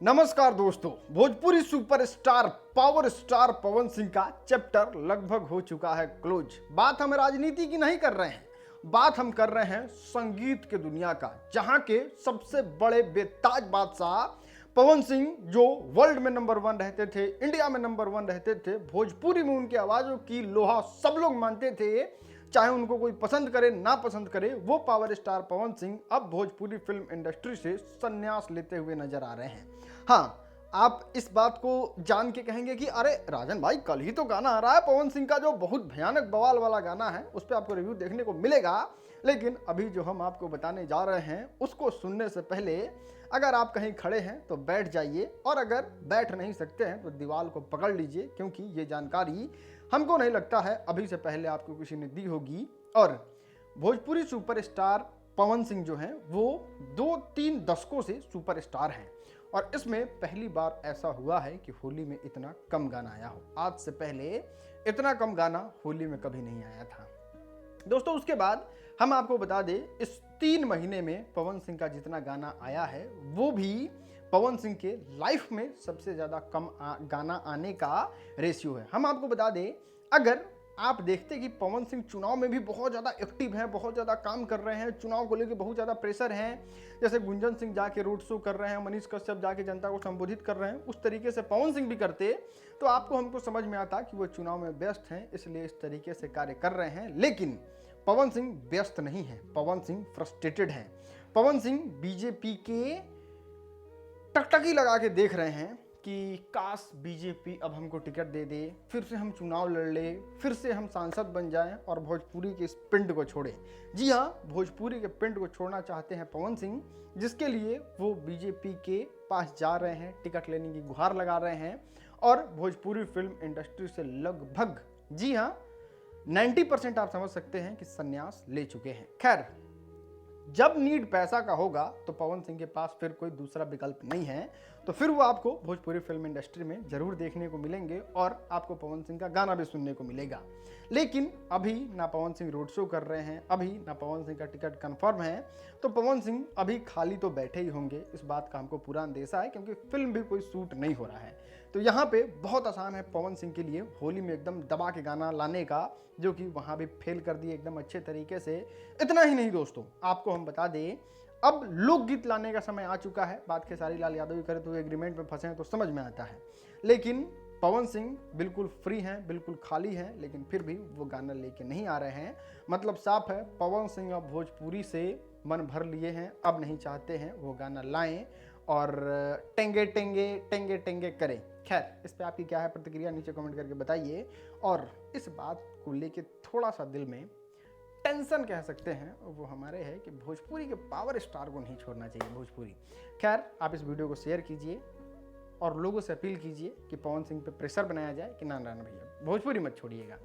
नमस्कार दोस्तों, Bhojpuri superstar power star Pawan Singh का चैप्टर लगभग हो चुका है क्लोज। बात हम राजनीति की नहीं कर रहे हैं, बात हम कर रहे हैं संगीत के दुनिया का, जहां के सबसे बड़े बेताज बादशाह पवन सिंह, जो वर्ल्ड में नंबर 1 रहते थे, इंडिया में नंबर 1 रहते थे, भोजपुरी में उनकी आवाजों की लोहा सब लोग मानते थे, चाहे उनको कोई पसंद करे ना पसंद करे। वो पावर स्टार पवन सिंह अब भोजपुरी फिल्म इंडस्ट्री से संन्यास लेते हुए नजर आ रहे हैं। हाँ, आप इस बात को जान के कहेंगे कि अरे राजन भाई, कल ही तो गाना आ रहा है पवन सिंह का जो बहुत भयानक बवाल वाला गाना है, उस पर आपको रिव्यू देखने को मिलेगा। लेकिन अभी जो हम आपको बताने जा रहे हैं उसको सुनने से पहले अगर आप कहीं खड़े हैं तो बैठ जाइए, और अगर बैठ नहीं सकते हैं तो दीवार को पकड़ लीजिए, क्योंकि ये जानकारी हमको नहीं लगता है अभी से पहले आपको किसी ने दी होगी। और भोजपुरी सुपरस्टार पवन सिंह जो हैं वो 2-3 दशकों से सुपरस्टार हैं, और इसमें पहली बार ऐसा हुआ है कि होली में इतना कम गाना आया हो। आज से पहले इतना कम गाना होली में कभी नहीं आया था दोस्तों। उसके बाद हम आपको बता दें, इस 3 महीने में पवन सिंह का जितना गाना आया है वो भी पवन सिंह के लाइफ में सबसे ज़्यादा कम गाना आने का रेशियो है। हम आपको बता दें, अगर आप देखते कि पवन सिंह चुनाव में भी बहुत ज़्यादा एक्टिव हैं, बहुत ज़्यादा काम कर रहे हैं, चुनाव को लेकर बहुत ज़्यादा प्रेशर है, जैसे गुंजन सिंह जाके रोड शो कर रहे हैं, मनीष कश्यप जाके जनता को संबोधित कर रहे हैं, उस तरीके से पवन सिंह भी करते तो आपको हमको समझ में आता कि वो चुनाव में व्यस्त हैं, इसलिए इस तरीके से कार्य कर रहे हैं। लेकिन पवन सिंह व्यस्त नहीं है, पवन सिंह फ्रस्ट्रेटेड हैं। पवन सिंह बीजेपी के टकटकी लगा के देख रहे हैं कि काश बीजेपी अब हमको टिकट दे दे, फिर से हम चुनाव लड़ ले, फिर से हम सांसद बन जाएं और भोजपुरी के इस पिंड को छोड़ें। जी हाँ, भोजपुरी के पिंड को छोड़ना चाहते हैं पवन सिंह, जिसके लिए वो बीजेपी के पास जा रहे हैं, टिकट लेने की गुहार लगा रहे हैं, और भोजपुरी फिल्म इंडस्ट्री से लगभग, जी हाँ, 90% आप समझ सकते हैं कि संन्यास ले चुके हैं। खैर, जब नीड पैसा का होगा तो पवन सिंह के पास फिर कोई दूसरा विकल्प नहीं है, तो फिर वो आपको भोजपुरी फिल्म इंडस्ट्री में जरूर देखने को मिलेंगे और आपको पवन सिंह का गाना भी सुनने को मिलेगा। लेकिन अभी ना पवन सिंह रोड शो कर रहे हैं, अभी ना पवन सिंह का टिकट कंफर्म है, तो पवन सिंह अभी खाली तो बैठे ही होंगे, इस बात का हमको पूरा अंदेशा है, क्योंकि फिल्म भी कोई शूट नहीं हो रहा है। तो यहाँ पे बहुत आसान है पवन सिंह के लिए होली में एकदम दबा के गाना लाने का, जो कि वहाँ भी फेल कर दिए एकदम अच्छे तरीके से। इतना ही नहीं दोस्तों, आपको हम बता दें, अब लोकगीत लाने का समय आ चुका है। बात खेसारी लाल यादव भी करे तो एग्रीमेंट में फंसे हैं तो समझ में आता है, लेकिन पवन सिंह बिल्कुल फ्री हैं, बिल्कुल खाली हैं, लेकिन फिर भी वो गाना लेके नहीं आ रहे हैं। मतलब साफ है, पवन सिंह अब भोजपुरी से मन भर लिए हैं, अब नहीं चाहते हैं वो गाना लाएं और टेंगे टेंगे टेंगे टेंगे करें। खैर, इस पे आपकी क्या है प्रतिक्रिया, नीचे कमेंट करके बताइए। और इस बात को लेके थोड़ा सा दिल में टेंशन कह सकते हैं, वो हमारे है कि भोजपुरी के पावर स्टार को नहीं छोड़ना चाहिए भोजपुरी। खैर, आप इस वीडियो को शेयर कीजिए और लोगों से अपील कीजिए कि पवन सिंह पे प्रेशर बनाया जाए कि ना ना भैया, भोजपुरी मत छोड़िएगा।